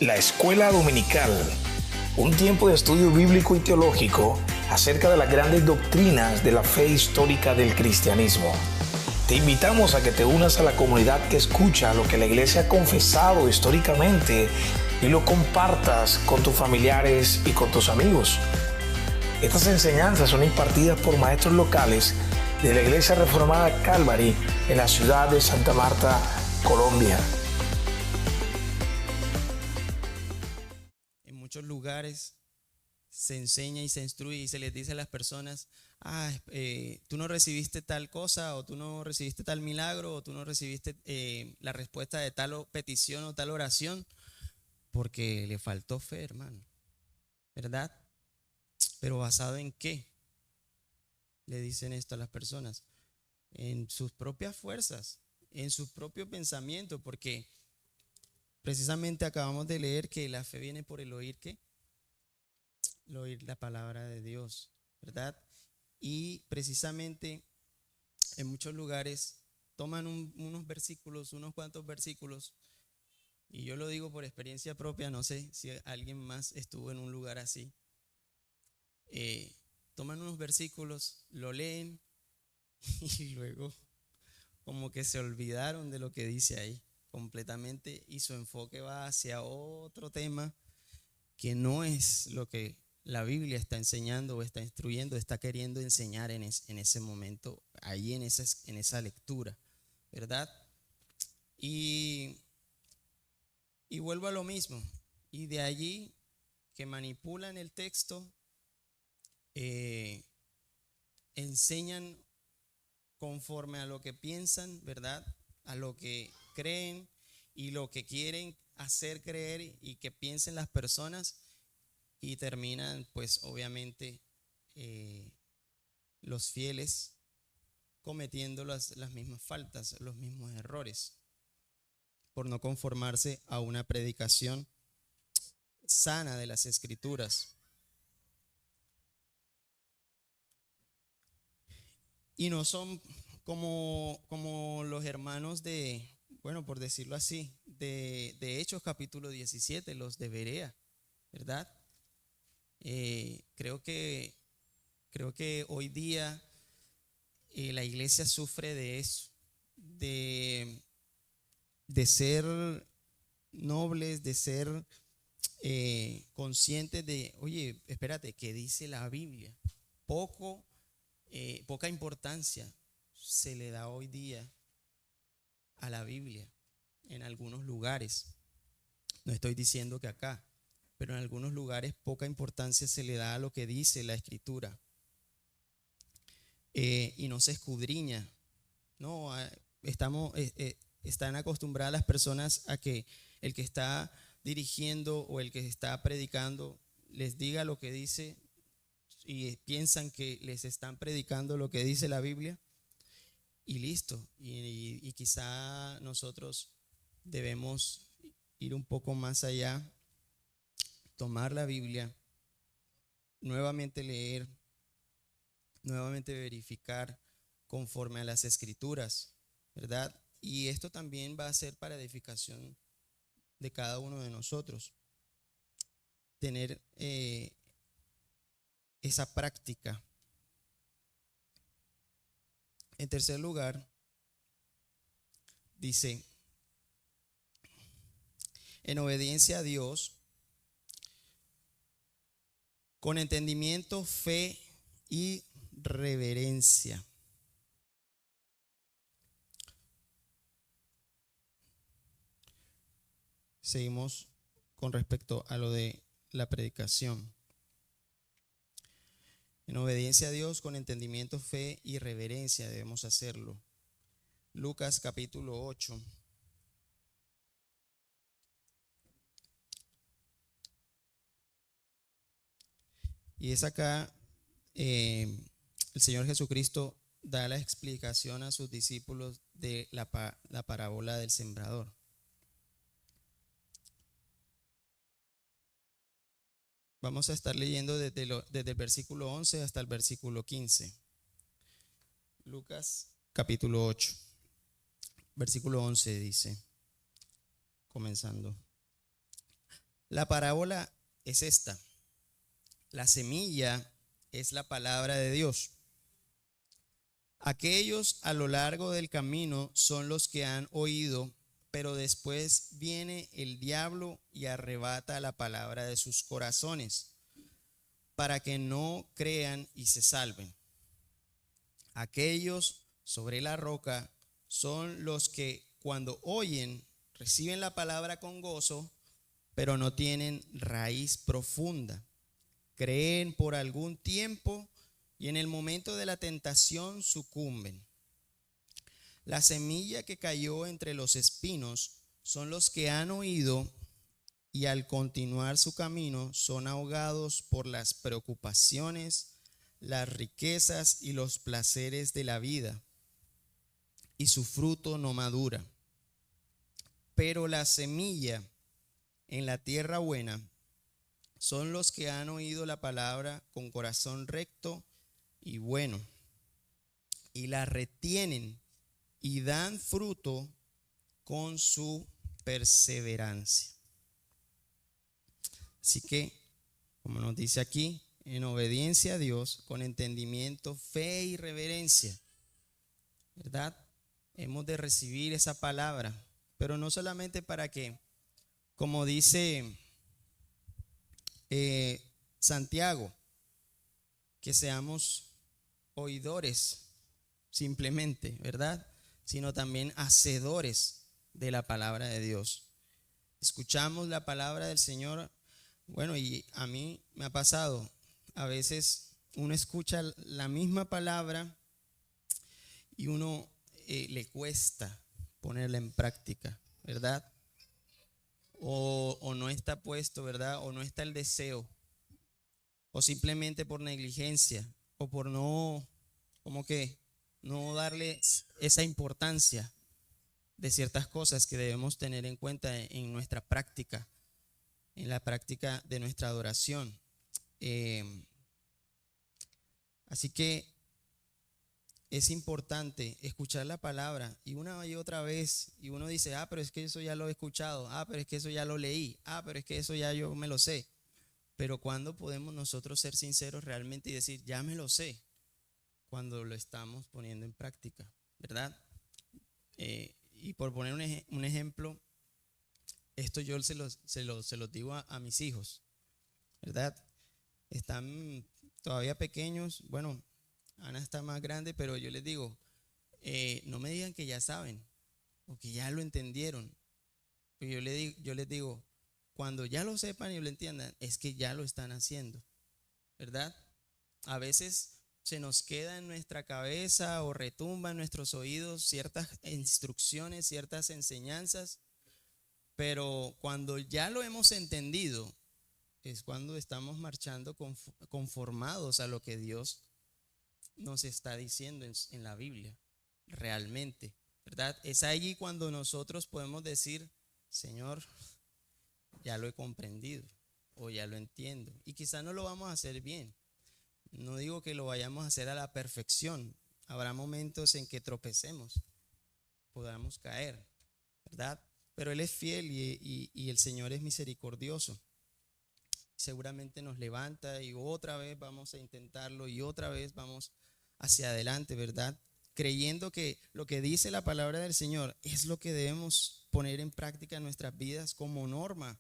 La Escuela Dominical, un tiempo de estudio bíblico y teológico acerca de las grandes doctrinas de la fe histórica del cristianismo. Te invitamos a que te unas a la comunidad que escucha lo que la Iglesia ha confesado históricamente y lo compartas con tus familiares y con tus amigos. Estas enseñanzas son impartidas por maestros locales de la Iglesia Reformada Calvary en la ciudad de Santa Marta, Colombia. En muchos lugares se enseña y se instruye y se les dice a las personas: tú no recibiste tal cosa, o tú no recibiste tal milagro, o tú no recibiste la respuesta de tal petición o tal oración porque le faltó fe, hermano, ¿verdad? Pero ¿basado en qué le dicen esto a las personas? En sus propias fuerzas, en su propio pensamiento, porque precisamente acabamos de leer que la fe viene por el oír, ¿qué? El oír la palabra de Dios, ¿verdad? Y precisamente en muchos lugares toman unos versículos, unos cuantos versículos, y yo lo digo por experiencia propia, no sé si alguien más estuvo en un lugar así. Toman unos versículos, lo leen y luego como que se olvidaron de lo que dice ahí completamente, y su enfoque va hacia otro tema que no es lo que la Biblia está enseñando o está instruyendo, está queriendo enseñar en ese momento, ahí en esa lectura, ¿verdad? Y vuelvo a lo mismo, y de allí que manipulan el texto, enseñan conforme a lo que piensan, ¿verdad? A lo que creen y lo que quieren hacer creer y que piensen las personas, y terminan pues obviamente los fieles cometiendo las mismas faltas, los mismos errores, por no conformarse a una predicación sana de las Escrituras. Y no son como los hermanos de, bueno, por decirlo así, de Hechos capítulo 17, los de Berea, ¿verdad? Creo que hoy día la iglesia sufre de eso, de ser nobles, de ser conscientes de, oye, espérate, ¿qué dice la Biblia? Poca importancia se le da hoy día a la Biblia en algunos lugares. No estoy diciendo que acá, pero en algunos lugares poca importancia se le da a lo que dice la Escritura, y no se escudriña. No, están acostumbradas las personas a que el que está dirigiendo o el que está predicando les diga lo que dice, y piensan que les están predicando lo que dice la Biblia y listo. Y quizá nosotros debemos ir un poco más allá, tomar la Biblia, nuevamente leer, nuevamente verificar conforme a las Escrituras, ¿verdad? Y esto también va a ser para edificación de cada uno de nosotros, tener esa práctica. En tercer lugar, dice: en obediencia a Dios, con entendimiento, fe y reverencia. Seguimos con respecto a lo de la predicación. En obediencia a Dios, con entendimiento, fe y reverencia debemos hacerlo. Lucas capítulo 8. Y es acá el Señor Jesucristo da la explicación a sus discípulos de la parábola del sembrador. Vamos a estar leyendo desde el versículo 11 hasta el versículo 15. Lucas capítulo 8, versículo 11 dice, comenzando: La parábola es esta. La semilla es la palabra de Dios. Aquellos a lo largo del camino son los que han oído, pero después viene el diablo y arrebata la palabra de sus corazones, para que no crean y se salven. Aquellos sobre la roca son los que cuando oyen reciben la palabra con gozo, pero no tienen raíz profunda. Creen por algún tiempo y en el momento de la tentación sucumben. La semilla que cayó entre los espinos son los que han oído y al continuar su camino son ahogados por las preocupaciones, las riquezas y los placeres de la vida, y su fruto no madura. Pero la semilla en la tierra buena son los que han oído la palabra con corazón recto y bueno, y la retienen y dan fruto con su perseverancia. Así que, como nos dice aquí, en obediencia a Dios, con entendimiento, fe y reverencia, ¿verdad? Hemos de recibir esa palabra, pero no solamente para que, como dice Santiago, que seamos oidores simplemente, ¿verdad? Sino también hacedores de la palabra de Dios. Escuchamos la palabra del Señor. Bueno, y a mí me ha pasado, a veces uno escucha la misma palabra y uno le cuesta ponerla en práctica, ¿verdad? O no está puesto, ¿verdad? O no está el deseo, o simplemente por negligencia, o por no, como que no darle esa importancia de ciertas cosas que debemos tener en cuenta en nuestra práctica, en la práctica de nuestra adoración. Así que es importante escuchar la palabra y una y otra vez, y uno dice, pero es que eso ya lo he escuchado, pero es que eso ya lo leí, pero es que eso ya yo me lo sé. Pero ¿cuándo podemos nosotros ser sinceros realmente y decir, ya me lo sé? Cuando lo estamos poniendo en práctica, ¿verdad? Y por poner un ejemplo, esto yo se los digo a mis hijos, ¿verdad? Están todavía pequeños, bueno, Ana está más grande, pero yo les digo, no me digan que ya saben o que ya lo entendieron. Yo les digo, cuando ya lo sepan y lo entiendan, es que ya lo están haciendo, ¿verdad? A veces se nos queda en nuestra cabeza o retumba en nuestros oídos ciertas instrucciones, ciertas enseñanzas, pero cuando ya lo hemos entendido, es cuando estamos marchando conformados a lo que Dios nos está diciendo en la Biblia, realmente, ¿verdad? Es allí cuando nosotros podemos decir, Señor, ya lo he comprendido o ya lo entiendo. Y quizá no lo vamos a hacer bien. No digo que lo vayamos a hacer a la perfección. Habrá momentos en que tropecemos, podamos caer, ¿verdad? Pero Él es fiel y el Señor es misericordioso. Seguramente nos levanta y otra vez vamos a intentarlo y otra vez vamos hacia adelante, ¿verdad? Creyendo que lo que dice la palabra del Señor es lo que debemos poner en práctica en nuestras vidas como norma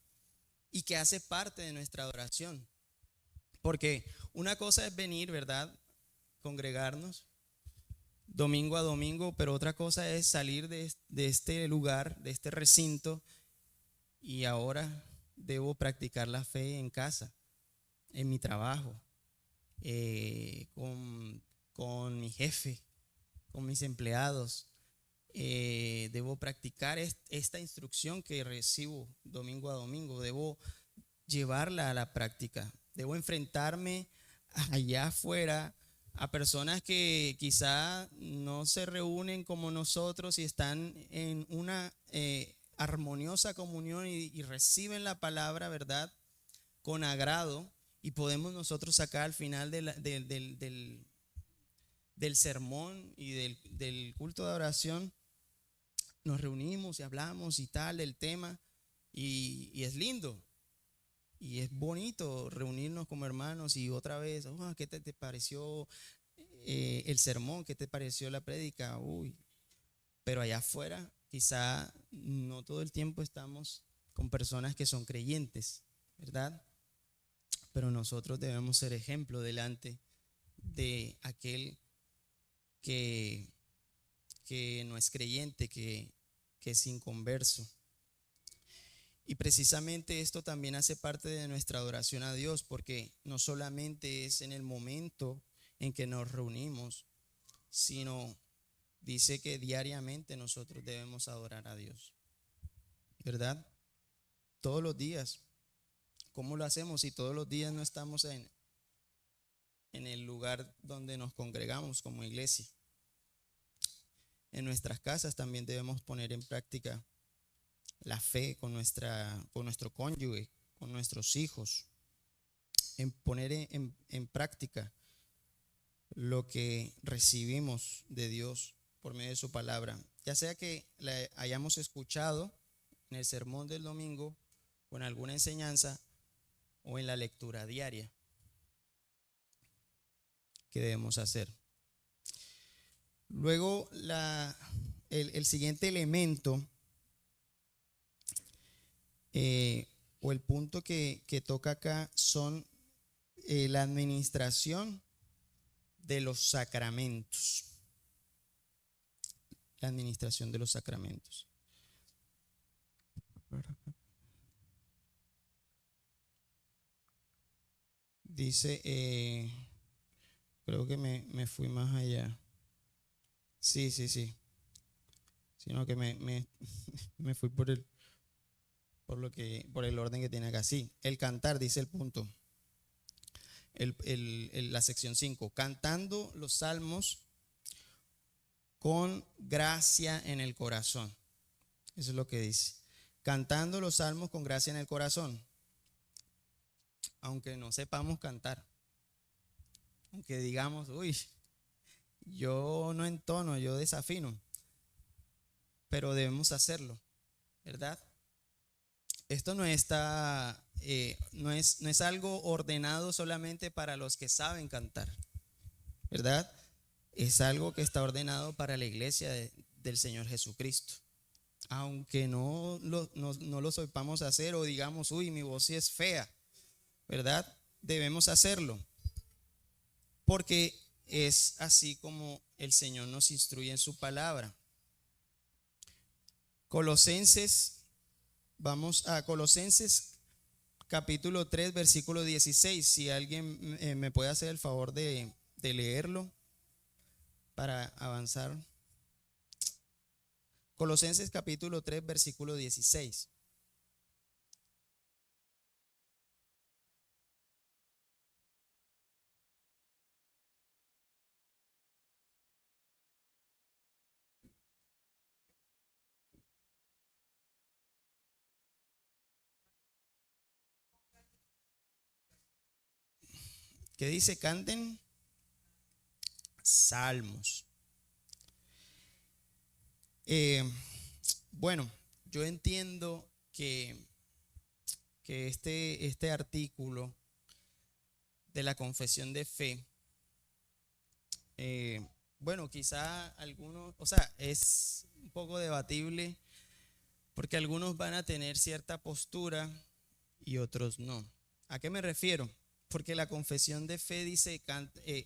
y que hace parte de nuestra adoración. Porque una cosa es venir, ¿verdad? Congregarnos domingo a domingo, pero otra cosa es salir de este lugar, de este recinto, y ahora debo practicar la fe en casa, en mi trabajo, con mi jefe, con mis empleados. Debo practicar esta instrucción que recibo domingo a domingo, debo llevarla a la práctica, debo enfrentarme allá afuera a personas que quizá no se reúnen como nosotros y están en una armoniosa comunión y reciben la palabra, ¿verdad? Con agrado, y podemos nosotros sacar al final del sermón y del culto de oración, nos reunimos y hablamos y tal del tema, y es lindo, Y es bonito reunirnos como hermanos y otra vez, ¿qué te pareció el sermón? ¿Qué te pareció la prédica? Uy, pero allá afuera quizá no todo el tiempo estamos con personas que son creyentes, ¿verdad? Pero nosotros debemos ser ejemplo delante de aquel que, que no es creyente, que es inconverso. Y precisamente esto también hace parte de nuestra adoración a Dios, porque no solamente es en el momento en que nos reunimos, sino dice que diariamente nosotros debemos adorar a Dios, ¿verdad? Todos los días. ¿Cómo lo hacemos si todos los días no estamos en el lugar donde nos congregamos como iglesia? En nuestras casas también debemos poner en práctica la fe con nuestro cónyuge, con nuestros hijos, en poner en práctica lo que recibimos de Dios por medio de su palabra, ya sea que la hayamos escuchado en el sermón del domingo o en alguna enseñanza o en la lectura diaria que debemos hacer. Luego el siguiente elemento o el punto que toca acá son la administración de los sacramentos. La administración de los sacramentos. Dice, creo que me fui más allá. Sí. Sino que me fui por el orden que tiene acá. Sí, el cantar, dice el punto. La sección 5, cantando los salmos con gracia en el corazón. Eso es lo que dice. Cantando los salmos con gracia en el corazón. Aunque no sepamos cantar. Aunque digamos, uy, yo no entono, yo desafino. Pero debemos hacerlo, ¿verdad? Esto no está, no es algo ordenado solamente para los que saben cantar, ¿verdad? Es algo que está ordenado para la iglesia del Señor Jesucristo. Aunque no lo sepamos hacer o digamos, uy, mi voz sí es fea, ¿verdad? Debemos hacerlo. Porque es así como el Señor nos instruye en su palabra. Vamos a Colosenses capítulo 3, versículo 16. Si alguien me puede hacer el favor de leerlo para avanzar. Colosenses capítulo 3, versículo 16. Que dice, canten salmos. Bueno, yo entiendo que este artículo de la confesión de fe, bueno, quizá algunos, o sea, es un poco debatible porque algunos van a tener cierta postura y otros no. ¿A qué me refiero? Porque la confesión de fe dice,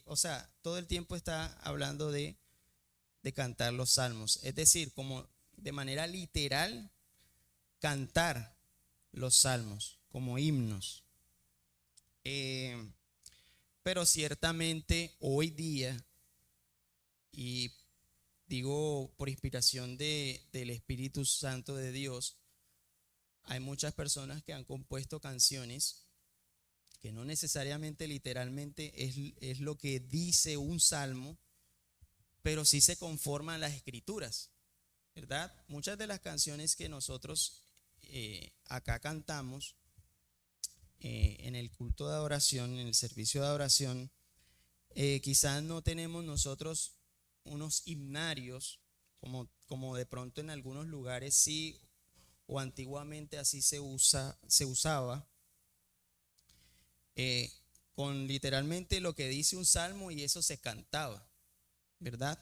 o sea, todo el tiempo está hablando de cantar los salmos. Es decir, como de manera literal, cantar los salmos como himnos. Pero ciertamente hoy día, y digo por inspiración del Espíritu Santo de Dios, hay muchas personas que han compuesto canciones que no necesariamente literalmente es lo que dice un salmo, pero sí se conforman las escrituras, ¿verdad? Muchas de las canciones que nosotros acá cantamos en el culto de adoración, en el servicio de adoración, quizás no tenemos nosotros unos himnarios como de pronto en algunos lugares sí, o antiguamente así se usaba, eh, con literalmente lo que dice un salmo, y eso se cantaba, ¿verdad?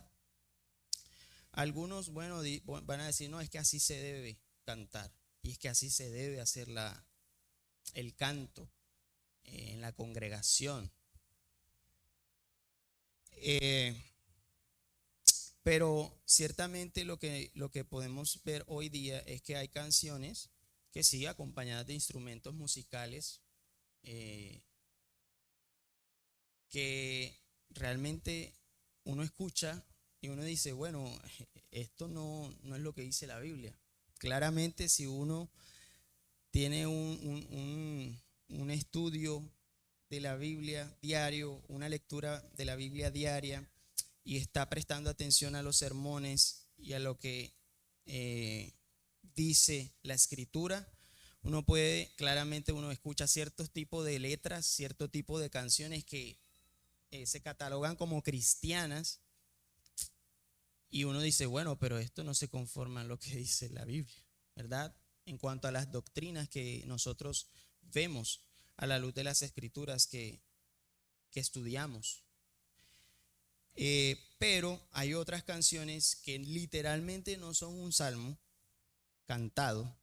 Algunos, bueno, van a decir, no, es que así se debe cantar, y es que así se debe hacer el canto en la congregación. Pero ciertamente lo que podemos ver hoy día es que hay canciones que sí, acompañadas de instrumentos musicales, que realmente uno escucha y uno dice, bueno, esto no es lo que dice la Biblia. Claramente, si uno tiene un estudio de la Biblia diario, una lectura de la Biblia diaria, y está prestando atención a los sermones y a lo que dice la Escritura, uno puede, claramente uno escucha ciertos tipos de letras, cierto tipo de canciones que se catalogan como cristianas, y uno dice, bueno, pero esto no se conforma a lo que dice la Biblia, ¿verdad? En cuanto a las doctrinas que nosotros vemos a la luz de las Escrituras que estudiamos. Pero hay otras canciones que literalmente no son un salmo cantado,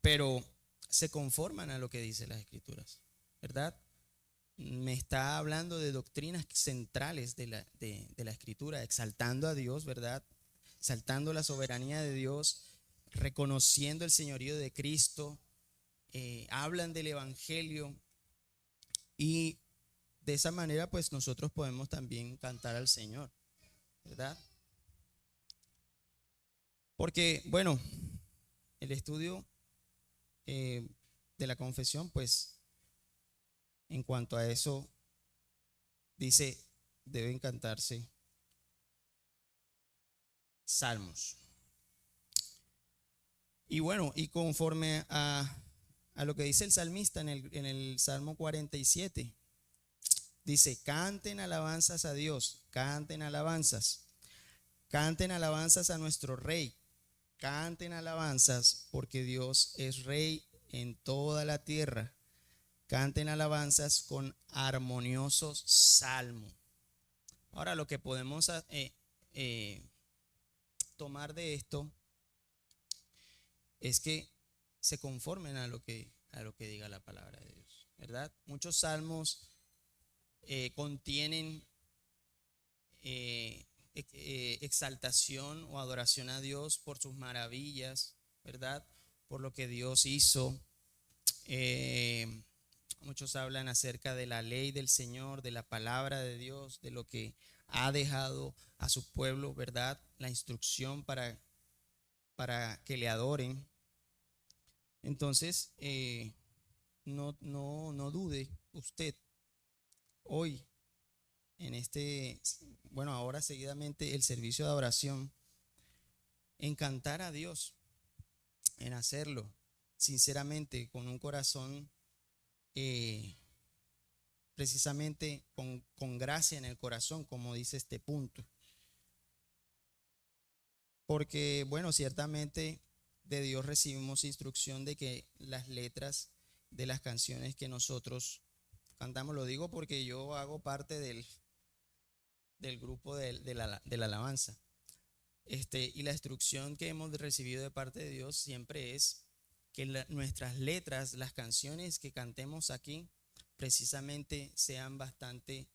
pero se conforman a lo que dicen las Escrituras, ¿verdad? Me está hablando de doctrinas centrales de la Escritura, exaltando a Dios, ¿verdad? Exaltando la soberanía de Dios, reconociendo el señorío de Cristo, hablan del Evangelio, y de esa manera pues nosotros podemos también cantar al Señor, ¿verdad? Porque, bueno, el estudio de la confesión, pues en cuanto a eso, dice, deben cantarse salmos. Y bueno, y conforme a lo que dice el salmista en el Salmo 47, dice, canten alabanzas a Dios, canten alabanzas a nuestro Rey, canten alabanzas porque Dios es Rey en toda la tierra, canten alabanzas con armoniosos salmos. Ahora, lo que podemos tomar de esto es que se conformen a lo que diga la palabra de Dios, ¿verdad? Muchos salmos contienen exaltación o adoración a Dios por sus maravillas, ¿verdad? Por lo que Dios hizo. Muchos hablan acerca de la ley del Señor, de la palabra de Dios, de lo que ha dejado a su pueblo, ¿verdad? La instrucción para que le adoren. Entonces, no dude usted hoy en bueno, ahora seguidamente el servicio de adoración, en cantar a Dios, en hacerlo sinceramente, con un corazón precisamente con gracia en el corazón, como dice este punto. Porque, bueno, ciertamente de Dios recibimos instrucción de que las letras de las canciones que nosotros cantamos, lo digo porque yo hago parte del grupo de la alabanza. Y la instrucción que hemos recibido de parte de Dios siempre es que nuestras letras, las canciones que cantemos aquí, precisamente sean bastante,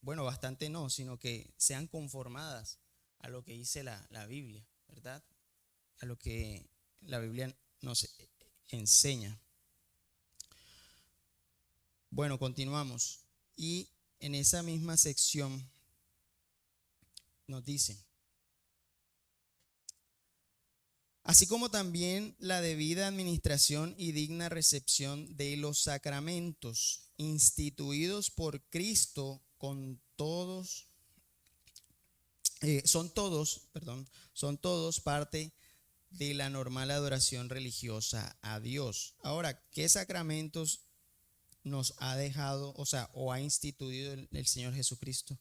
bueno, bastante no, sino que sean conformadas a lo que dice la Biblia, ¿verdad? A lo que la Biblia nos enseña. Bueno, continuamos. Y en esa misma sección nos dice, así como también la debida administración y digna recepción de los sacramentos instituidos por Cristo son todos parte de la normal adoración religiosa a Dios. Ahora, ¿qué sacramentos nos ha dejado, o ha instituido el Señor Jesucristo?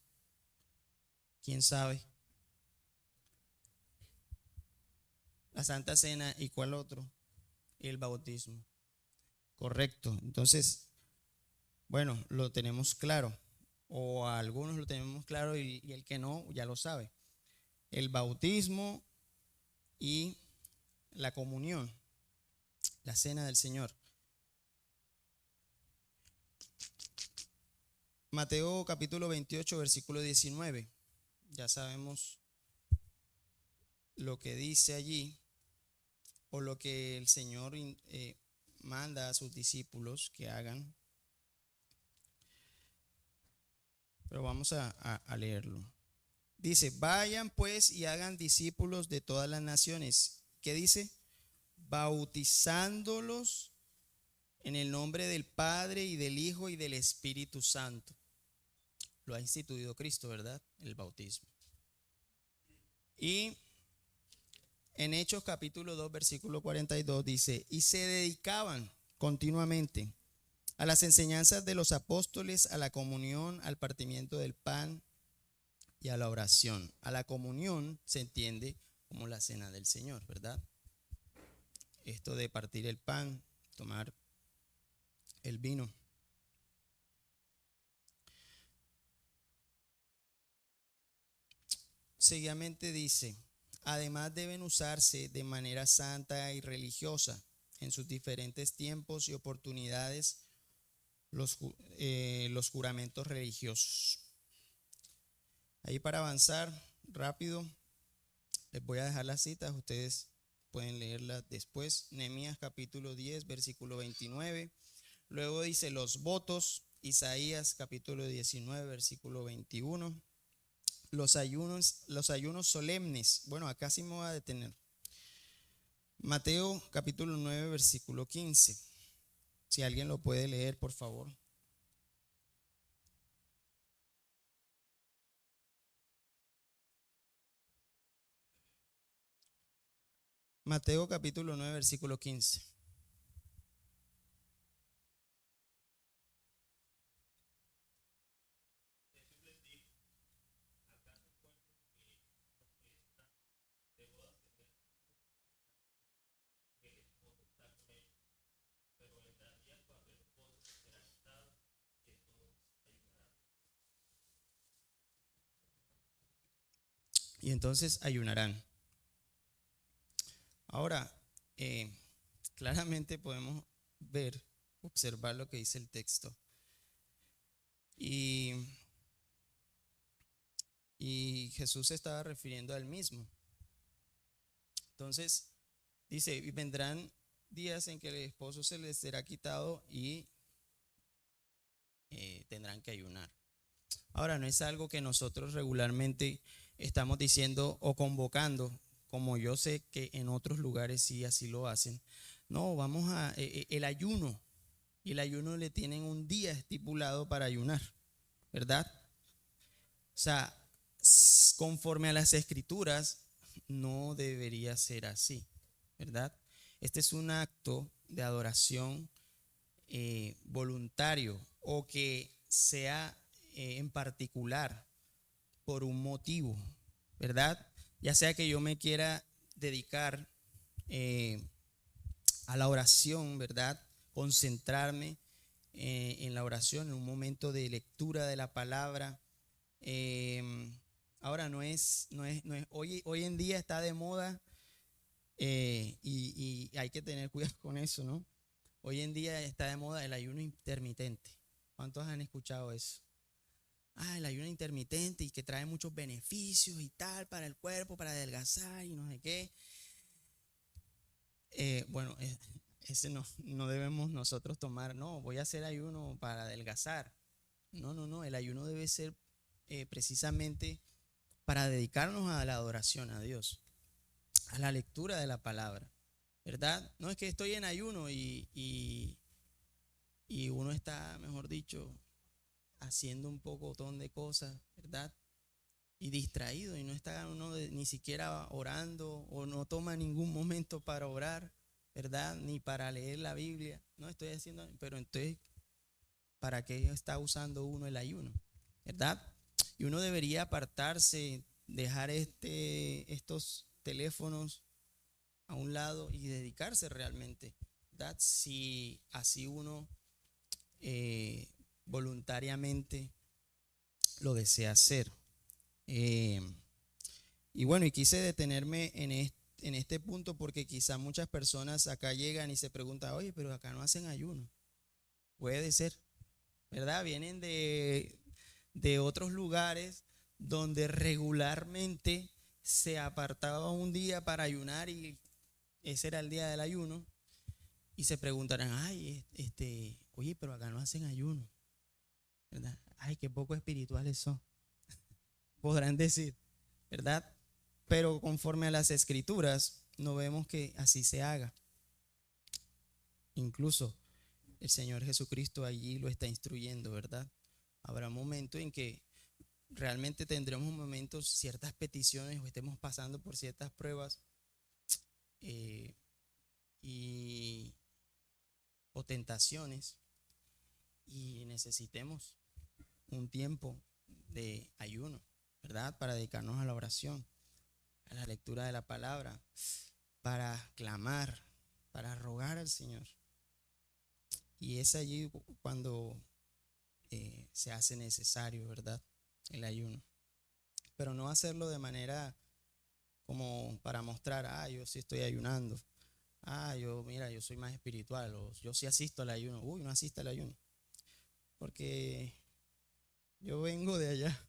¿Quién sabe? La Santa Cena, ¿y cuál otro? El bautismo. Correcto. Entonces, bueno, lo tenemos claro, o a algunos lo tenemos claro y el que no ya lo sabe. El bautismo y la comunión, la cena del Señor. Mateo capítulo 28, versículo 19. Ya sabemos lo que dice allí, o lo que el Señor manda a sus discípulos que hagan. Pero vamos a leerlo. Dice, vayan pues y hagan discípulos de todas las naciones. ¿Qué dice? Bautizándolos en el nombre del Padre y del Hijo y del Espíritu Santo. Lo ha instituido Cristo, ¿verdad? El bautismo. Y en Hechos capítulo 2, versículo 42 dice, y se dedicaban continuamente a las enseñanzas de los apóstoles, a la comunión, al partimiento del pan y a la oración. A la comunión se entiende como la cena del Señor, ¿verdad? Esto de partir el pan, tomar el vino. Seguidamente dice, además deben usarse de manera santa y religiosa en sus diferentes tiempos y oportunidades los juramentos religiosos. Ahí para avanzar rápido, les voy a dejar las citas, ustedes pueden leerlas después. Nehemías capítulo 10, versículo 29. Luego dice los votos, Isaías capítulo 19, versículo 21. Los ayunos solemnes. Bueno, acá sí me voy a detener. Mateo capítulo 9, versículo 15. Si alguien lo puede leer, por favor. Mateo capítulo 9, versículo 15. Y entonces ayunarán. Ahora, claramente podemos observar lo que dice el texto. Y Jesús se estaba refiriendo a él mismo. Entonces, dice, y vendrán días en que el esposo se les será quitado y tendrán que ayunar. Ahora, no es algo que nosotros regularmente estamos diciendo o convocando, como yo sé que en otros lugares sí así lo hacen. No, vamos el ayuno. Y el ayuno le tienen un día estipulado para ayunar, ¿verdad? O sea, conforme a las escrituras, no debería ser así, ¿verdad? Este es un acto de adoración voluntario o que sea en particular por un motivo, ¿verdad? Ya sea que yo me quiera dedicar a la oración, ¿verdad? Concentrarme en la oración, en un momento de lectura de la palabra. Ahora no es hoy en día está de moda y hay que tener cuidado con eso, ¿no? Hoy en día está de moda el ayuno intermitente. ¿Cuántos han escuchado eso? El ayuno intermitente y que trae muchos beneficios y tal para el cuerpo, para adelgazar y no sé qué. Bueno, ese no debemos nosotros tomar, no, voy a hacer ayuno para adelgazar. No, el ayuno debe ser precisamente para dedicarnos a la adoración a Dios, a la lectura de la palabra, ¿verdad? No es que estoy en ayuno y uno está, mejor dicho, haciendo un pocotón de cosas, ¿verdad? Y distraído y no está uno ni siquiera orando o no toma ningún momento para orar, ¿verdad? Ni para leer la Biblia. No estoy haciendo, pero entonces, ¿para qué está usando uno el ayuno? ¿Verdad? Y uno debería apartarse, dejar estos teléfonos a un lado y dedicarse realmente, ¿verdad? Si así uno eh, voluntariamente lo desea hacer. Eh, y bueno, y quise detenerme en este punto porque quizá muchas personas acá llegan y se preguntan, oye, pero acá no hacen ayuno. Puede ser, ¿verdad? Vienen de otros lugares donde regularmente se apartaba un día para ayunar y ese era el día del ayuno. Y se preguntarán, ay, oye, pero acá no hacen ayuno, ¿verdad? Ay, qué poco espirituales son, podrán decir, ¿verdad? Pero conforme a las escrituras, no vemos que así se haga. Incluso el Señor Jesucristo allí lo está instruyendo, ¿verdad? Habrá momentos en que realmente tendremos momentos, ciertas peticiones o estemos pasando por ciertas pruebas eh, y, o tentaciones y necesitemos un tiempo de ayuno, ¿verdad? Para dedicarnos a la oración, a la lectura de la palabra, para clamar, para rogar al Señor. Y es allí cuando se hace necesario, ¿verdad? El ayuno. Pero no hacerlo de manera como para mostrar, yo sí estoy ayunando. Mira, yo soy más espiritual. O yo sí asisto al ayuno. Uy, no asista al ayuno. Porque yo vengo de allá.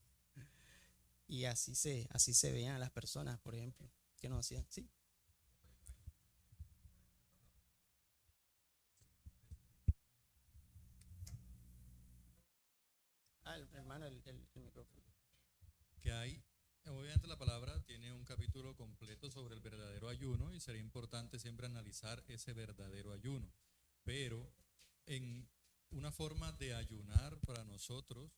Y así se veían las personas, por ejemplo, que no hacían. Sí. Hermano, el micrófono. Que hay, obviamente la palabra tiene un capítulo completo sobre el verdadero ayuno y sería importante siempre analizar ese verdadero ayuno. Pero en una forma de ayunar para nosotros,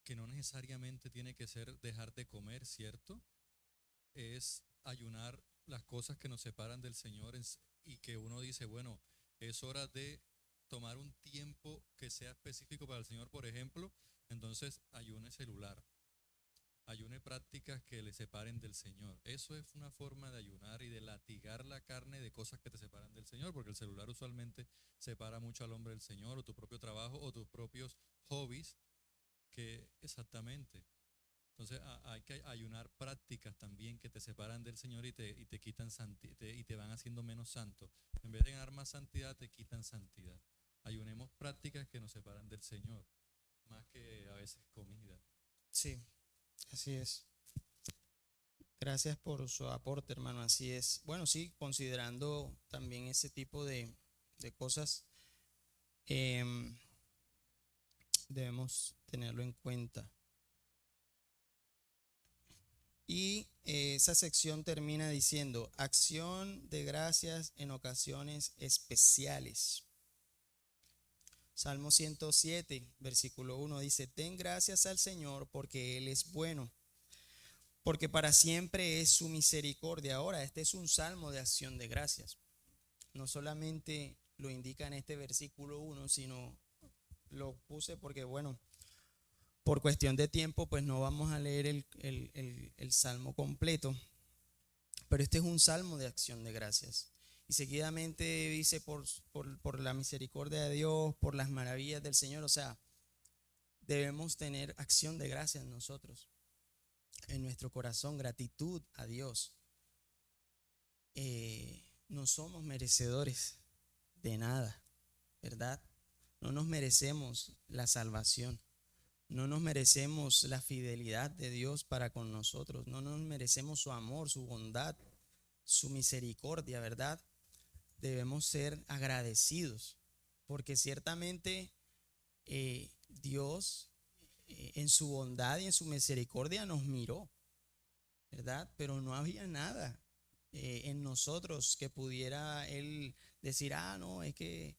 que no necesariamente tiene que ser dejar de comer, ¿cierto? Es ayunar las cosas que nos separan del Señor y que uno dice, bueno, es hora de tomar un tiempo que sea específico para el Señor, por ejemplo, entonces ayune celular. Ayune prácticas que le separen del Señor. Eso es una forma de ayunar y de latigar la carne de cosas que te separan del Señor, porque el celular usualmente separa mucho al hombre del Señor, o tu propio trabajo, o tus propios hobbies, que exactamente. Entonces hay que ayunar prácticas también que te separan del Señor y te quitan y te van haciendo menos santo. En vez de ganar más santidad, te quitan santidad. Ayunemos prácticas que nos separan del Señor, más que a veces comida. Sí, así es. Gracias por su aporte, hermano. Así es. Bueno, sí, considerando también ese tipo de cosas, em, debemos tenerlo en cuenta. Y esa sección termina diciendo, acción de gracias en ocasiones especiales. Salmo 107, versículo 1 dice, ten gracias al Señor porque Él es bueno, porque para siempre es su misericordia. Ahora, este es un salmo de acción de gracias. No solamente lo indica en este versículo 1, sino lo puse porque, bueno, por cuestión de tiempo, pues no vamos a leer el salmo completo, pero este es un salmo de acción de gracias. Y seguidamente dice por la misericordia de Dios, por las maravillas del Señor. O sea, debemos tener acción de gracias nosotros, en nuestro corazón, gratitud a Dios. No somos merecedores de nada, ¿verdad? No nos merecemos la salvación. No nos merecemos la fidelidad de Dios para con nosotros. No nos merecemos su amor, su bondad, su misericordia, ¿verdad? Debemos ser agradecidos, porque ciertamente Dios en su bondad y en su misericordia nos miró, ¿verdad? Pero no había nada en nosotros que pudiera Él decir, no, es que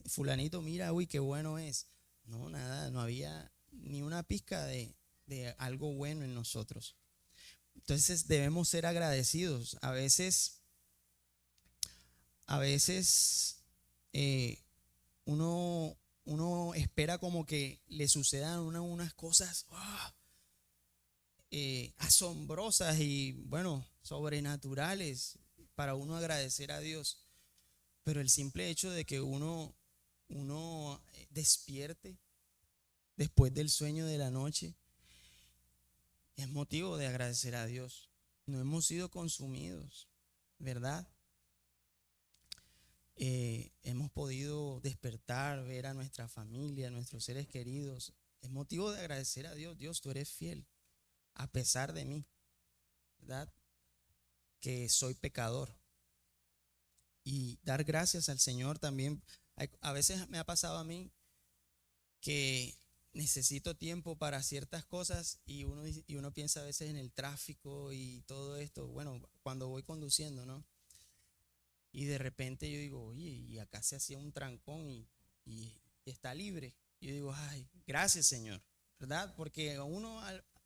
fulanito, mira, uy, qué bueno es. No, nada, no había ni una pizca de algo bueno en nosotros. Entonces debemos ser agradecidos. A veces uno espera como que le sucedan unas cosas asombrosas y bueno, sobrenaturales para uno agradecer a Dios. Pero el simple hecho de que uno despierte después del sueño de la noche es motivo de agradecer a Dios. No hemos sido consumidos, ¿verdad? Hemos podido despertar, ver a nuestra familia, a nuestros seres queridos. Es motivo de agradecer a Dios. Dios, tú eres fiel, a pesar de mí, ¿verdad? Que soy pecador. Y dar gracias al Señor también. A veces me ha pasado a mí que necesito tiempo para ciertas cosas y uno piensa a veces en el tráfico y todo esto. Bueno, cuando voy conduciendo, ¿no? Y de repente yo digo, oye, y acá se hacía un trancón y está libre. Y yo digo, ay, gracias, Señor, ¿verdad? Porque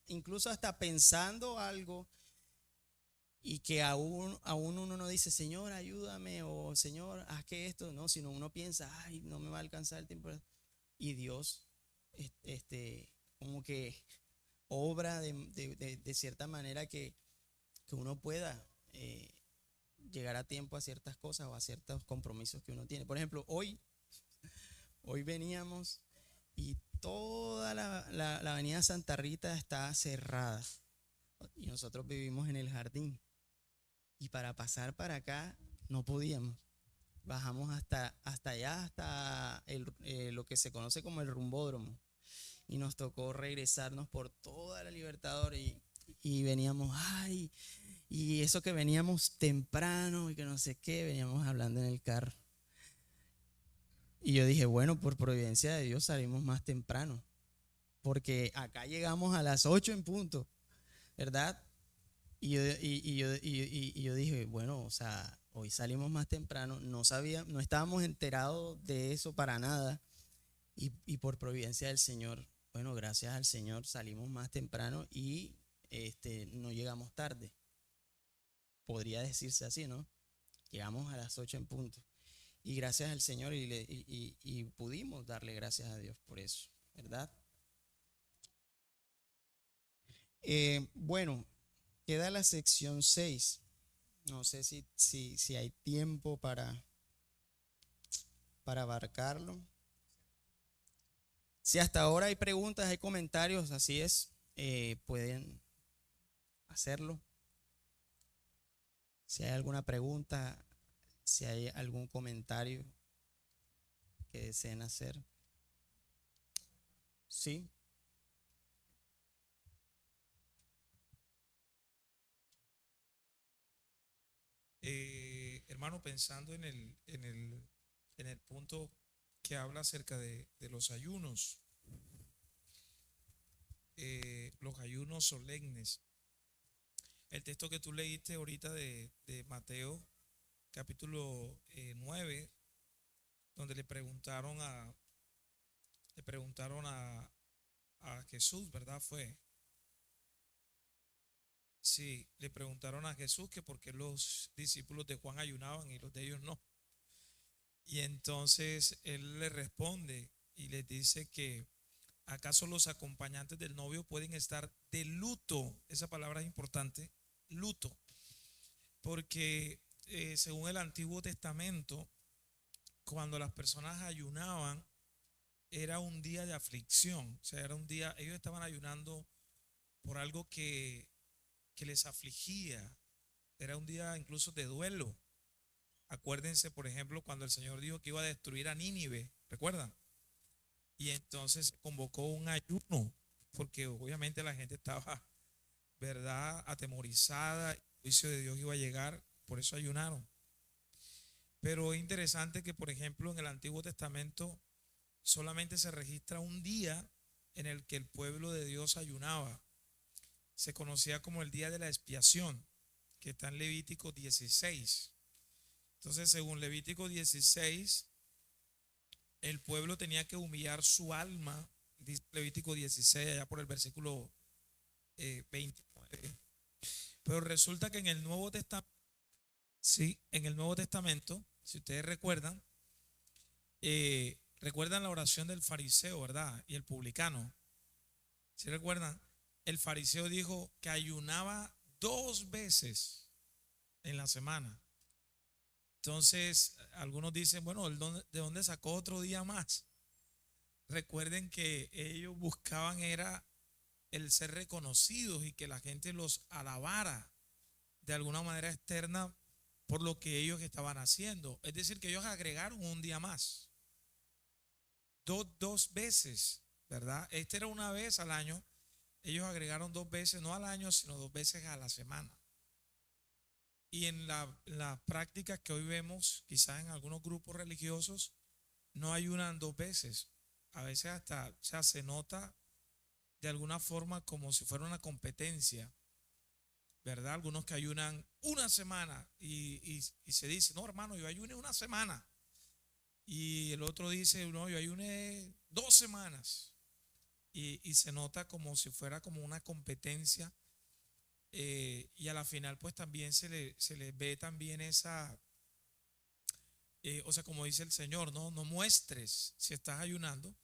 incluso hasta pensando algo y que aún uno no dice, Señor, ayúdame, o Señor, haz que esto, no, sino uno piensa, ay, no me va a alcanzar el tiempo. Y Dios, como que obra de cierta manera que uno pueda llegar a tiempo a ciertas cosas o a ciertos compromisos que uno tiene. Por ejemplo, hoy veníamos y toda la avenida Santa Rita está cerrada y nosotros vivimos en el jardín y para pasar para acá no podíamos. Bajamos hasta allá, hasta lo que se conoce como el rumbódromo, y nos tocó regresarnos por toda la Libertadores y veníamos, ay, y eso que veníamos temprano y que no sé qué, veníamos hablando en el carro. Y yo dije, bueno, por providencia de Dios salimos más temprano, porque acá llegamos a las 8 en punto, ¿verdad? Y yo dije, bueno, o sea, hoy salimos más temprano, no estábamos enterados de eso para nada. Y por providencia del Señor, bueno, gracias al Señor salimos más temprano y no llegamos tarde. Podría decirse así, ¿no? Llegamos a las 8 en punto. Y gracias al Señor y pudimos darle gracias a Dios por eso, ¿verdad? Bueno, queda la sección 6. No sé si hay tiempo para abarcarlo. Si hasta ahora hay preguntas, hay comentarios, así es, pueden hacerlo. Si hay alguna pregunta, si hay algún comentario que deseen hacer. Sí. Hermano, pensando en el punto que habla acerca de los ayunos solemnes. El texto que tú leíste ahorita de Mateo, capítulo 9, donde le preguntaron a Jesús, ¿verdad? Sí, le preguntaron a Jesús que por qué los discípulos de Juan ayunaban y los de ellos no. Y entonces él le responde y les dice que ¿acaso los acompañantes del novio pueden estar de luto? Esa palabra es importante, luto. Porque según el Antiguo Testamento, cuando las personas ayunaban, era un día de aflicción. O sea, era un día, ellos estaban ayunando por algo que les afligía. Era un día incluso de duelo. Acuérdense, por ejemplo, cuando el Señor dijo que iba a destruir a Nínive, ¿recuerdan? Y entonces convocó un ayuno, porque obviamente la gente estaba, ¿verdad?, atemorizada, el juicio de Dios iba a llegar, por eso ayunaron. Pero es interesante que, por ejemplo, en el Antiguo Testamento solamente se registra un día en el que el pueblo de Dios ayunaba. Se conocía como el día de la expiación, que está en Levítico 16. Entonces, según Levítico 16, el pueblo tenía que humillar su alma, dice Levítico 16, allá por el versículo 29. Pero resulta que en el Nuevo Testamento, sí, en el Nuevo Testamento, si ustedes recuerdan, recuerdan la oración del fariseo, ¿verdad? Y el publicano. ¿Sí recuerdan? El fariseo dijo que ayunaba 2 veces en la semana. Entonces, algunos dicen, bueno, ¿de dónde sacó otro día más? Recuerden que ellos buscaban era el ser reconocidos y que la gente los alabara de alguna manera externa por lo que ellos estaban haciendo. Es decir, que ellos agregaron un día más. Dos veces, ¿verdad? Este era una vez al año. Ellos agregaron 2 veces, no al año, sino 2 veces a la semana. Y en las prácticas que hoy vemos, quizás en algunos grupos religiosos, no ayunan 2 veces. A veces hasta, o sea, se nota de alguna forma como si fuera una competencia, ¿verdad? Algunos que ayunan una semana y se dice, no, hermano, yo ayuné una semana. Y el otro dice, no, yo ayuné 2 semanas. Y se nota como si fuera como una competencia. Y a la final pues también se le ve también esa, o sea, como dice el Señor, no muestres si estás ayunando,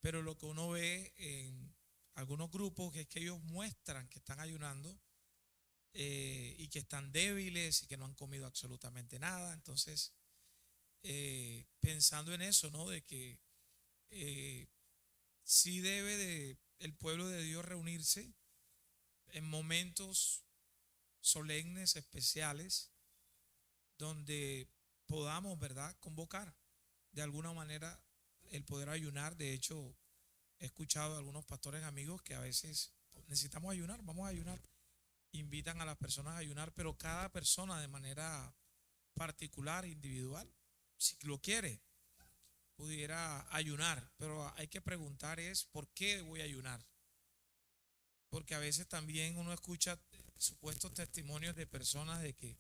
pero lo que uno ve en algunos grupos es que ellos muestran que están ayunando y que están débiles y que no han comido absolutamente nada. Entonces, pensando en eso, ¿no? De que sí debe de el pueblo de Dios reunirse en momentos solemnes, especiales, donde podamos, ¿verdad?, convocar de alguna manera el poder ayunar. De hecho, he escuchado a algunos pastores amigos que a veces necesitamos ayunar, vamos a ayunar, invitan a las personas a ayunar, pero cada persona de manera particular, individual, si lo quiere, pudiera ayunar, pero hay que preguntar es, ¿por qué voy a ayunar? Porque a veces también uno escucha supuestos testimonios de personas de que,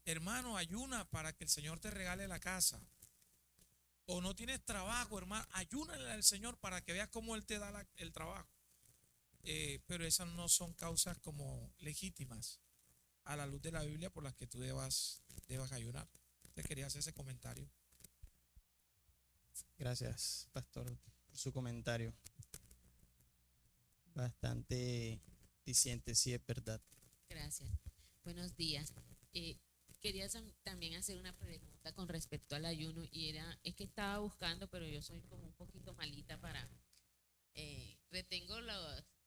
hermano, ayuna para que el Señor te regale la casa. O no tienes trabajo, hermano, ayúnale al Señor para que veas cómo Él te da el trabajo. Pero esas no son causas como legítimas a la luz de la Biblia por las que tú debas ayunar. Te quería hacer ese comentario. Gracias, pastor, por su comentario. Bastante diciente, sí, es verdad. Gracias. Buenos días. Quería también hacer una pregunta con respecto al ayuno y es que estaba buscando, pero yo soy como un poquito malita retengo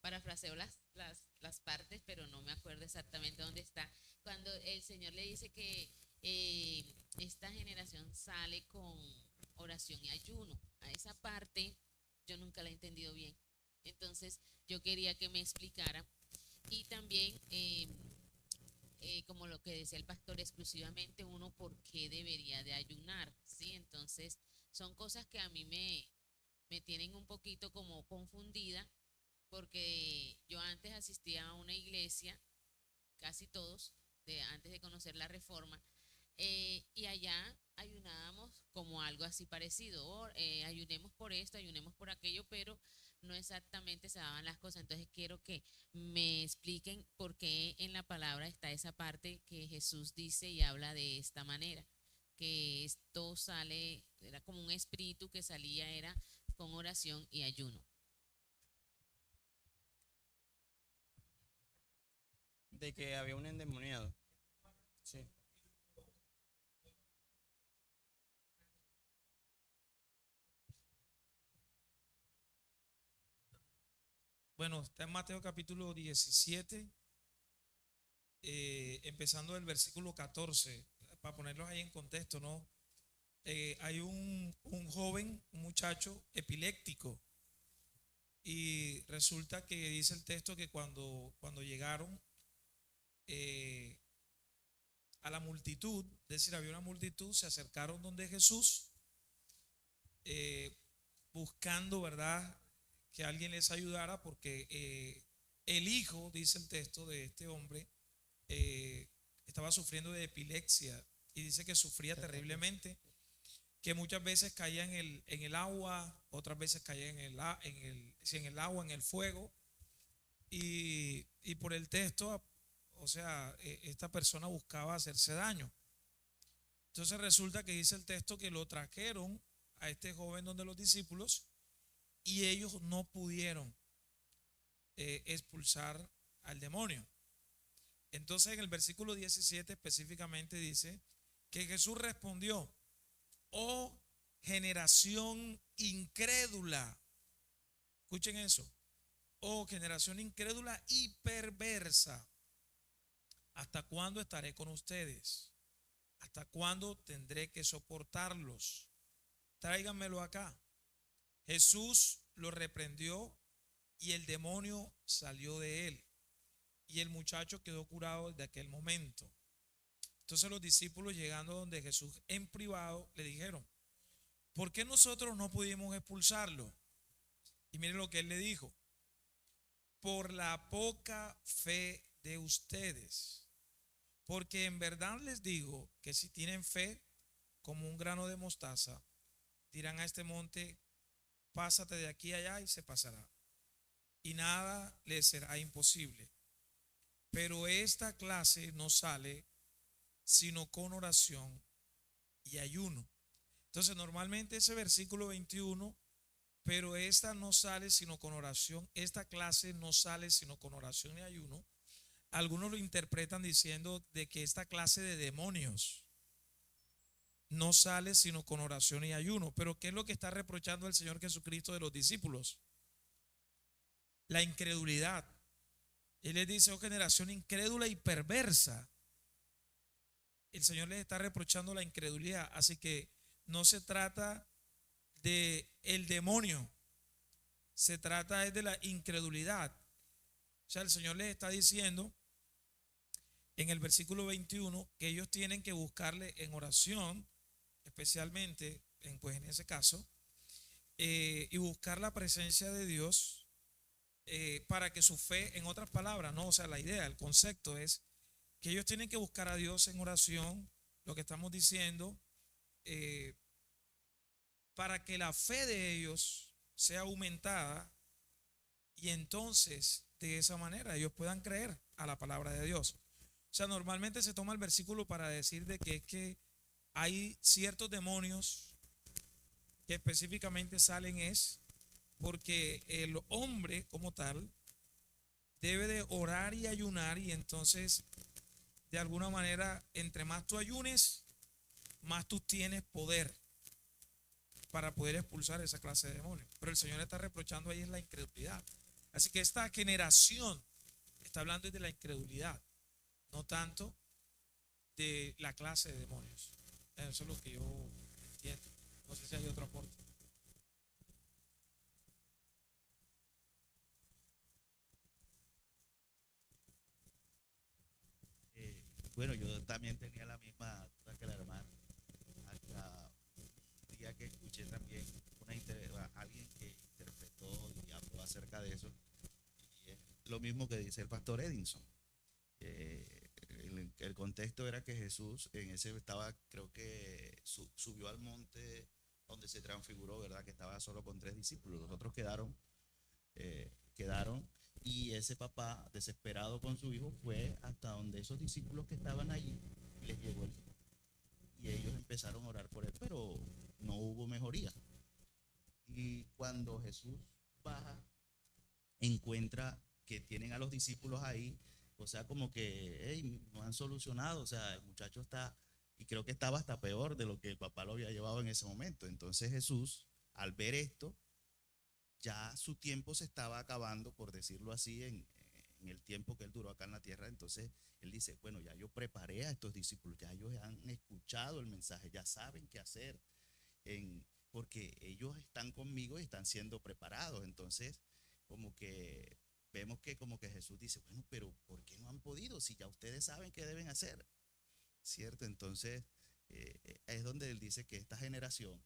parafraseo las partes, pero no me acuerdo exactamente dónde está. Cuando el Señor le dice que esta generación sale con oración y ayuno, a esa parte yo nunca la he entendido bien. Entonces yo quería que me explicara y también como lo que decía el pastor, exclusivamente uno por qué debería de ayunar, ¿sí? Entonces son cosas que a mí me tienen un poquito como confundida, porque yo antes asistía a una iglesia, casi todos, antes de conocer la Reforma, y allá ayunábamos como algo así parecido, ayunemos por esto, ayunemos por aquello, pero no exactamente se daban las cosas. Entonces quiero que me expliquen por qué en la palabra está esa parte que Jesús dice y habla de esta manera, que esto sale, era como un espíritu que salía, era con oración y ayuno. De que había un endemoniado. Sí. Bueno, está en Mateo capítulo 17, empezando del versículo 14, para ponerlos ahí en contexto, ¿no? Hay un joven, un muchacho epiléptico, y resulta que dice el texto que cuando llegaron a la multitud, es decir, había una multitud, se acercaron donde Jesús, buscando, ¿verdad?, que alguien les ayudara, porque el hijo, dice el texto, de este hombre estaba sufriendo de epilepsia, y dice que sufría terriblemente, que muchas veces caía en el agua, otras veces caía en el agua, en el fuego, y por el texto, o sea, esta persona buscaba hacerse daño. Entonces resulta que dice el texto que lo trajeron a este joven donde los discípulos, y ellos no pudieron expulsar al demonio. Entonces en el versículo 17 específicamente dice que Jesús respondió: oh generación incrédula. Escuchen eso. Oh generación incrédula y perversa, ¿hasta cuándo estaré con ustedes? ¿Hasta cuándo tendré que soportarlos? Tráiganmelo acá. Jesús lo reprendió y el demonio salió de él. Y el muchacho quedó curado desde aquel momento. Entonces los discípulos, llegando donde Jesús en privado, le dijeron: ¿por qué nosotros no pudimos expulsarlo? Y miren lo que él le dijo: por la poca fe de ustedes. Porque en verdad les digo que si tienen fe como un grano de mostaza, dirán a este monte: pásate de aquí a allá, y se pasará, y nada les será imposible. Pero esta clase no sale sino con oración y ayuno. Entonces normalmente ese versículo 21, pero esta no sale sino con oración, esta clase no sale sino con oración y ayuno, algunos lo interpretan diciendo de que esta clase de demonios no sale sino con oración y ayuno. Pero ¿qué es lo que está reprochando el Señor Jesucristo de los discípulos? La incredulidad. Él les dice: oh generación incrédula y perversa. El Señor les está reprochando la incredulidad. Así que no se trata de el demonio, se trata de la incredulidad. O sea, el Señor les está diciendo en el versículo 21 que ellos tienen que buscarle en oración, especialmente en ese caso, y buscar la presencia de Dios, para que su fe, en otras palabras, no, o sea, la idea, el concepto es que ellos tienen que buscar a Dios en oración, lo que estamos diciendo, para que la fe de ellos sea aumentada, y entonces de esa manera ellos puedan creer a la palabra de Dios. O sea, normalmente se toma el versículo para decir de que es que hay ciertos demonios que específicamente salen es porque el hombre como tal debe de orar y ayunar, y entonces de alguna manera entre más tú ayunes, más tú tienes poder para poder expulsar esa clase de demonios. Pero el Señor está reprochando ahí es la incredulidad. Así que esta generación está hablando de la incredulidad, no tanto de la clase de demonios. Eso es lo que yo entiendo. No sé si hay otro aporte. Bueno, yo también tenía la misma duda que la hermana. Hasta un día que escuché también alguien que interpretó y habló acerca de eso. Y es lo mismo que dice el pastor Edinson. El contexto era que Jesús en ese estaba, creo que subió al monte donde se transfiguró, ¿verdad? Que estaba solo con 3 discípulos. Los otros quedaron, y ese papá, desesperado con su hijo, fue hasta donde esos discípulos que estaban allí, y les llegó el hijo. Y ellos empezaron a orar por él, pero no hubo mejoría. Y cuando Jesús baja, encuentra que tienen a los discípulos ahí, o sea, como que hey, no han solucionado, o sea, el muchacho está, y creo que estaba hasta peor de lo que el papá lo había llevado en ese momento. Entonces Jesús, al ver esto, ya su tiempo se estaba acabando, por decirlo así, en el tiempo que él duró acá en la tierra. Entonces él dice: bueno, ya yo preparé a estos discípulos, ya ellos han escuchado el mensaje, ya saben qué hacer, porque ellos están conmigo y están siendo preparados. Entonces como que vemos que como que Jesús dice: bueno, pero ¿por qué no han podido si ya ustedes saben qué deben hacer? ¿Cierto? Entonces es donde él dice que esta generación,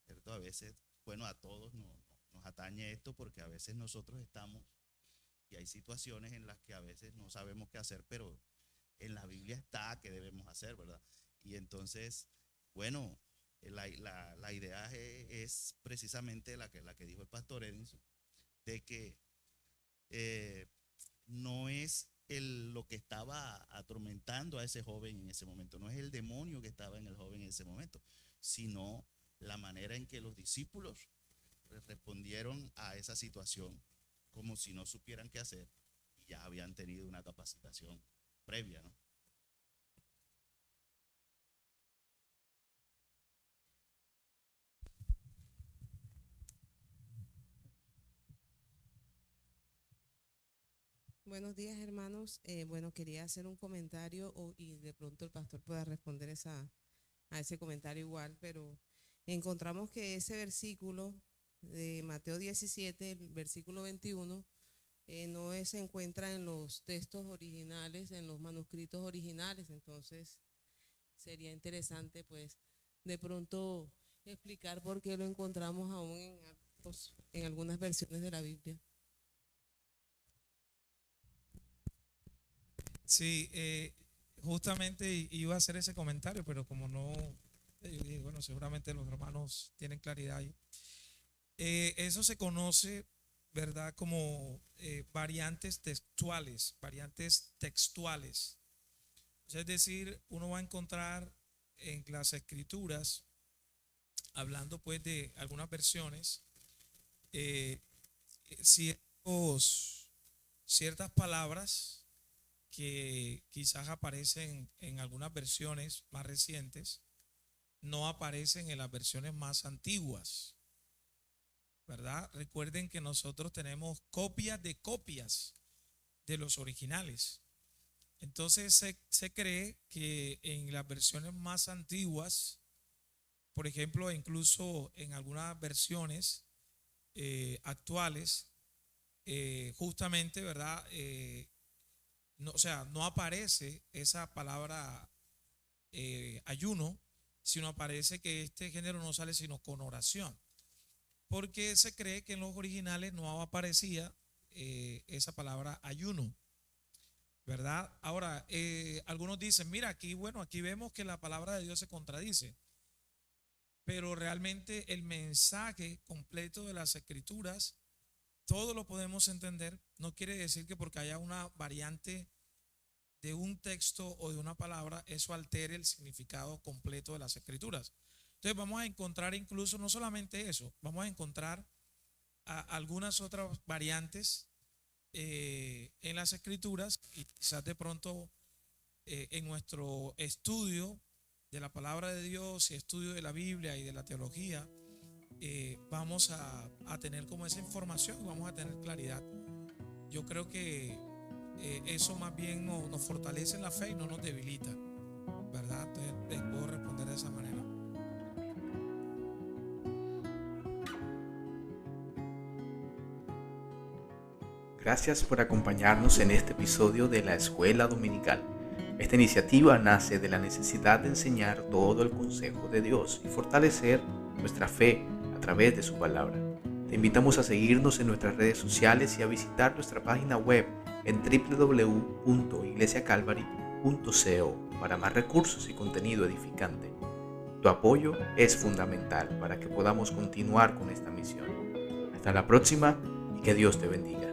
¿cierto? A veces, bueno, a todos nos atañe esto, porque a veces nosotros estamos y hay situaciones en las que a veces no sabemos qué hacer, pero en la Biblia está qué debemos hacer, ¿verdad? Y entonces, bueno, la idea es precisamente la que dijo el pastor Edinson, de que no es lo que estaba atormentando a ese joven en ese momento, no es el demonio que estaba en el joven en ese momento, sino la manera en que los discípulos respondieron a esa situación como si no supieran qué hacer, y ya habían tenido una capacitación previa, ¿no? Buenos días, hermanos. Bueno, quería hacer un comentario y de pronto el pastor pueda responder a ese comentario igual, pero encontramos que ese versículo de Mateo 17, el versículo 21, se encuentra en los textos originales, en los manuscritos originales. Entonces sería interesante, pues, de pronto explicar por qué lo encontramos aún en algunas versiones de la Biblia. Sí, justamente iba a hacer ese comentario, pero como no, yo dije, bueno, seguramente los hermanos tienen claridad ahí. Eso se conoce, ¿verdad?, como variantes textuales, O sea, es decir, uno va a encontrar en las escrituras, hablando pues de algunas versiones, ciertas palabras que quizás aparecen en algunas versiones más recientes, no aparecen en las versiones más antiguas, ¿verdad? Recuerden que nosotros tenemos copias de los originales. Entonces se cree que en las versiones más antiguas, por ejemplo, incluso en algunas versiones actuales, justamente, ¿verdad?, no, o sea, no aparece esa palabra ayuno, sino aparece que este género no sale sino con oración, porque se cree que en los originales no aparecía esa palabra ayuno, ¿verdad? Ahora, algunos dicen, mira, aquí vemos que la palabra de Dios se contradice, pero realmente el mensaje completo de las escrituras todo lo podemos entender. No quiere decir que porque haya una variante de un texto o de una palabra, eso altere el significado completo de las escrituras. Entonces vamos a encontrar incluso, no solamente eso, vamos a encontrar algunas otras variantes en las escrituras, y quizás de pronto en nuestro estudio de la palabra de Dios y estudio de la Biblia y de la teología, vamos a tener como esa información y vamos a tener claridad. Yo creo que eso más bien nos fortalece en la fe y no nos debilita, ¿verdad? Entonces les puedo responder de esa manera. Gracias por acompañarnos en este episodio de la Escuela Dominical. Esta iniciativa nace de la necesidad de enseñar todo el consejo de Dios y fortalecer nuestra fe a través de su palabra. Te invitamos a seguirnos en nuestras redes sociales y a visitar nuestra página web en www.iglesiacalvary.co para más recursos y contenido edificante. Tu apoyo es fundamental para que podamos continuar con esta misión. Hasta la próxima y que Dios te bendiga.